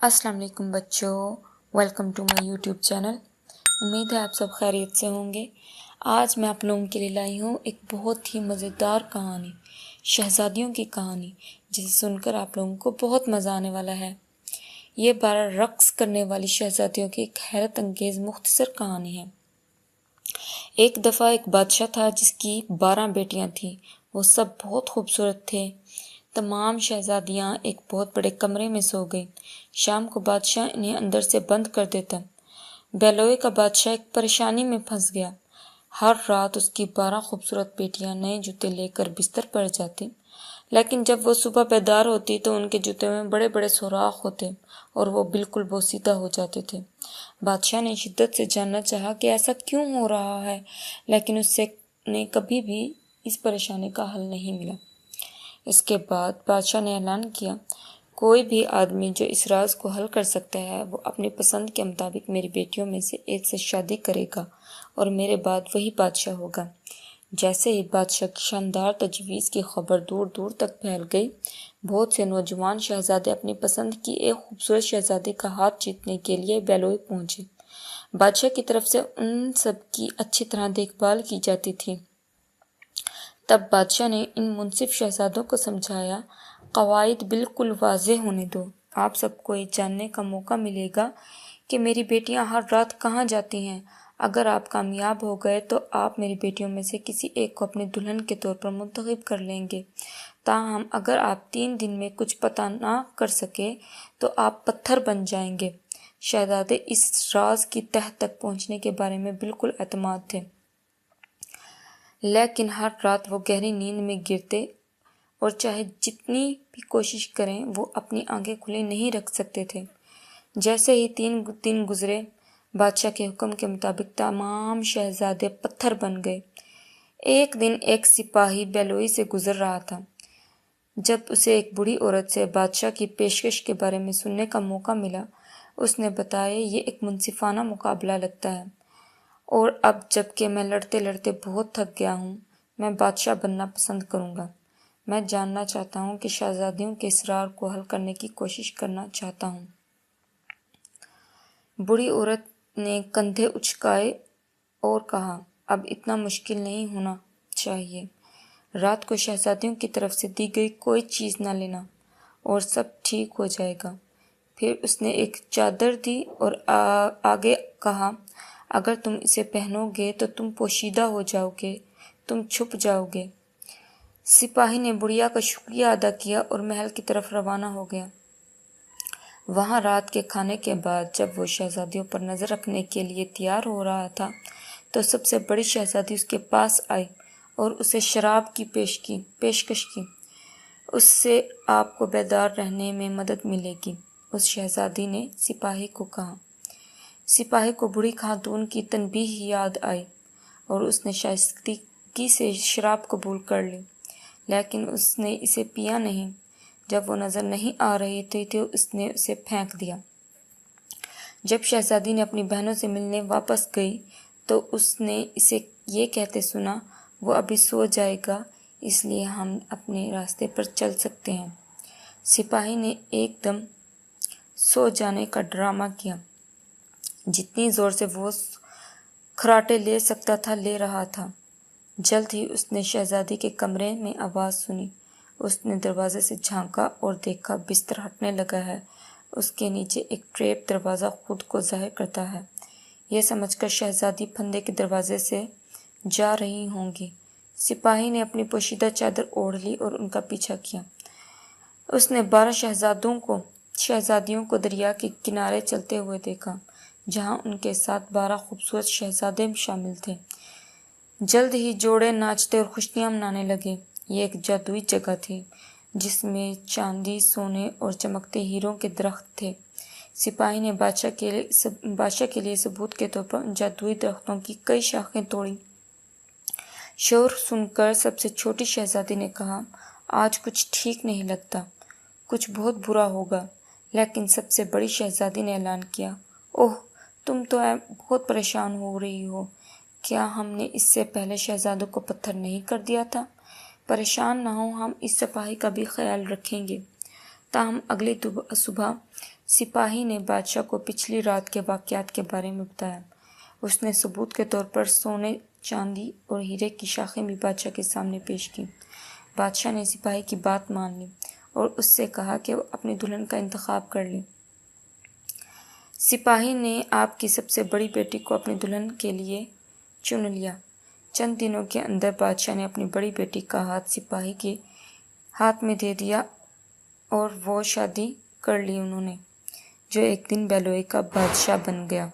السلام علیکم بچوں، welcome to my YouTube channel. امید ہے آپ سب خیریت سے ہوں گے۔ آج میں آپ لوگوں کے لیے لائی ہوں ایک بہت ہی مزیدار کہانی، شہزادیوں کی کہانی، جسے سن کر آپ لوگوں کو بہت مزہ آنے والا ہے۔ یہ 12 رقص کرنے والی شہزادیوں کی ایک حیرت انگیز مختصر کہانی ہے۔ ایک دفعہ ایک بادشاہ تھا جس کی 12 بیٹیاں تھیں۔ وہ سب بہت خوبصورت تھے۔ تمام شہزادیاں ایک بہت بڑے کمرے میں سو گئیں۔ شام کو بادشاہ انہیں اندر سے بند کر دیتا۔ بیلوئے کا بادشاہ ایک پریشانی میں پھنس گیا۔ ہر رات اس کی 12 خوبصورت بیٹیاں نئے جوتے لے کر بستر پر جاتی، لیکن جب وہ صبح بیدار ہوتی تو ان کے جوتے میں بڑے بڑے سوراخ ہوتے اور وہ بالکل بوسیدہ ہو جاتے تھے۔ بادشاہ نے شدت سے جاننا چاہا کہ ایسا کیوں ہو رہا ہے، لیکن اس سے نے کبھی بھی اس پریشانی کا حل نہیں ملا۔ اس کے بعد بادشاہ نے اعلان کیا، کوئی بھی آدمی جو اس راز کو حل کر سکتا ہے وہ اپنی پسند کے مطابق میری بیٹیوں میں سے ایک سے شادی کرے گا اور میرے بعد وہی بادشاہ ہوگا۔ جیسے ہی بادشاہ کی شاندار تجویز کی خبر دور دور تک پھیل گئی، بہت سے نوجوان شہزادے اپنی پسند کی ایک خوبصورت شہزادی کا ہاتھ جیتنے کے لیے بیلوئے پہنچے۔ بادشاہ کی طرف سے ان سب کی اچھی طرح دیکھ بھال کی جاتی تھی۔ تب بادشاہ نے ان منصف شہزادوں کو سمجھایا، قواعد بالکل واضح ہونے دو۔ آپ سب کو یہ جاننے کا موقع ملے گا کہ میری بیٹیاں ہر رات کہاں جاتی ہیں۔ اگر آپ کامیاب ہو گئے تو آپ میری بیٹیوں میں سے کسی ایک کو اپنی دلہن کے طور پر منتخب کر لیں گے۔ تاہم اگر آپ 3 دن میں کچھ پتہ نہ کر سکے تو آپ پتھر بن جائیں گے۔ شہزادے اس راز کی تہہ تک پہنچنے کے بارے میں بالکل اعتماد تھے، لیکن ہر رات وہ گہری نیند میں گرتے اور چاہے جتنی بھی کوشش کریں وہ اپنی آنکھیں کھلی نہیں رکھ سکتے تھے۔ جیسے ہی 3 دن گزرے، بادشاہ کے حکم کے مطابق تمام شہزادے پتھر بن گئے۔ ایک دن ایک سپاہی بیلوئی سے گزر رہا تھا۔ جب اسے ایک بوڑھی عورت سے بادشاہ کی پیشکش کے بارے میں سننے کا موقع ملا، اس نے بتایا، یہ ایک منصفانہ مقابلہ لگتا ہے، اور اب جب کہ میں لڑتے لڑتے بہت تھک گیا ہوں، میں بادشاہ بننا پسند کروں گا۔ میں جاننا چاہتا ہوں کہ شہزادیوں کے اسرار کو حل کرنے کی کوشش کرنا چاہتا ہوں۔ بوڑھی عورت نے کندھے اچکائے اور کہا، اب اتنا مشکل نہیں ہونا چاہیے۔ رات کو شہزادیوں کی طرف سے دی گئی کوئی چیز نہ لینا اور سب ٹھیک ہو جائے گا۔ پھر اس نے ایک چادر دی اور آگے کہا، اگر تم اسے پہنو گے تو تم پوشیدہ ہو جاؤ گے، تم چھپ جاؤ گے۔ سپاہی نے بڑھیا کا شکریہ ادا کیا اور محل کی طرف روانہ ہو گیا۔ وہاں رات کے کھانے کے بعد جب وہ شہزادیوں پر نظر رکھنے کے لیے تیار ہو رہا تھا تو سب سے بڑی شہزادی اس کے پاس آئی اور اسے شراب کی پیشکش کی۔ اس سے آپ کو بیدار رہنے میں مدد ملے گی، اس شہزادی نے سپاہی کو کہا۔ سپاہی کو بوڑھی خاتون کی تنبیہ یاد آئی اور اس نے شائستگی سے شراب قبول کر لی، لیکن اس نے اسے پیا نہیں۔ جب وہ نظر نہیں آ رہی تھی تو اس نے اسے پھینک دیا۔ جب شہزادی نے اپنی بہنوں سے ملنے واپس گئی تو اس نے اسے یہ کہتے سنا، وہ ابھی سو جائے گا، اس لیے ہم اپنے راستے پر چل سکتے ہیں۔ سپاہی نے ایک دم سو جانے کا ڈرامہ کیا۔ جتنی زور سے وہ خراٹے لے سکتا تھا لے رہا تھا۔ جلد ہی اس نے شہزادی کے کمرے میں آواز سنی۔ اس نے دروازے سے جھانکا اور دیکھا بستر ہٹنے لگا ہے۔ اس کے نیچے ایک ٹریپ دروازہ خود کو ظاہر کرتا ہے۔ یہ سمجھ کر شہزادی پھندے کے دروازے سے جا رہی ہوں گی۔ سپاہی نے اپنی پوشیدہ چادر اوڑھ لی اور ان کا پیچھا کیا۔ اس نے 12 شہزادیوں کو دریا کے کنارے چلتے ہوئے دیکھا، جہاں ان کے ساتھ 12 خوبصورت شہزادے شامل تھے۔ جلد ہی جوڑے ناچتے اور خوشیاں منانے لگے۔ یہ ایک جادوئی جگہ تھی جس میں چاندی، سونے اور چمکتے ہیروں کے درخت تھے۔ سپاہی نے بادشاہ کے لیے ثبوت کے طور پر ان جادوئی درختوں کی کئی شاخیں توڑیں۔ شور سن کر سب سے چھوٹی شہزادی نے کہا، آج کچھ ٹھیک نہیں لگتا، کچھ بہت برا ہوگا۔ لیکن سب سے بڑی شہزادی نے اعلان کیا، اوہ، تم تو بہت پریشان ہو رہی ہو، کیا ہم نے اس سے پہلے شہزادوں کو پتھر نہیں کر دیا تھا؟ پریشان نہ ہو، ہم اس سپاہی کا بھی خیال رکھیں گے۔ تاہم اگلی صبح سپاہی نے بادشاہ کو پچھلی رات کے واقعات کے بارے میں بتایا۔ اس نے ثبوت کے طور پر سونے، چاندی اور ہیرے کی شاخیں بھی بادشاہ کے سامنے پیش کی۔ بادشاہ نے سپاہی کی بات مان لی اور اس سے کہا کہ وہ اپنی دلہن کا انتخاب کر لے۔ سپاہی نے آپ کی سب سے بڑی بیٹی کو اپنی دلہن کے لیے چن لیا۔ چند دنوں کے اندر بادشاہ نے اپنی بڑی بیٹی کا ہاتھ سپاہی کے ہاتھ میں دے دیا اور وہ شادی کر لی انہوں نے، جو ایک دن بیلوئی کا بادشاہ بن گیا۔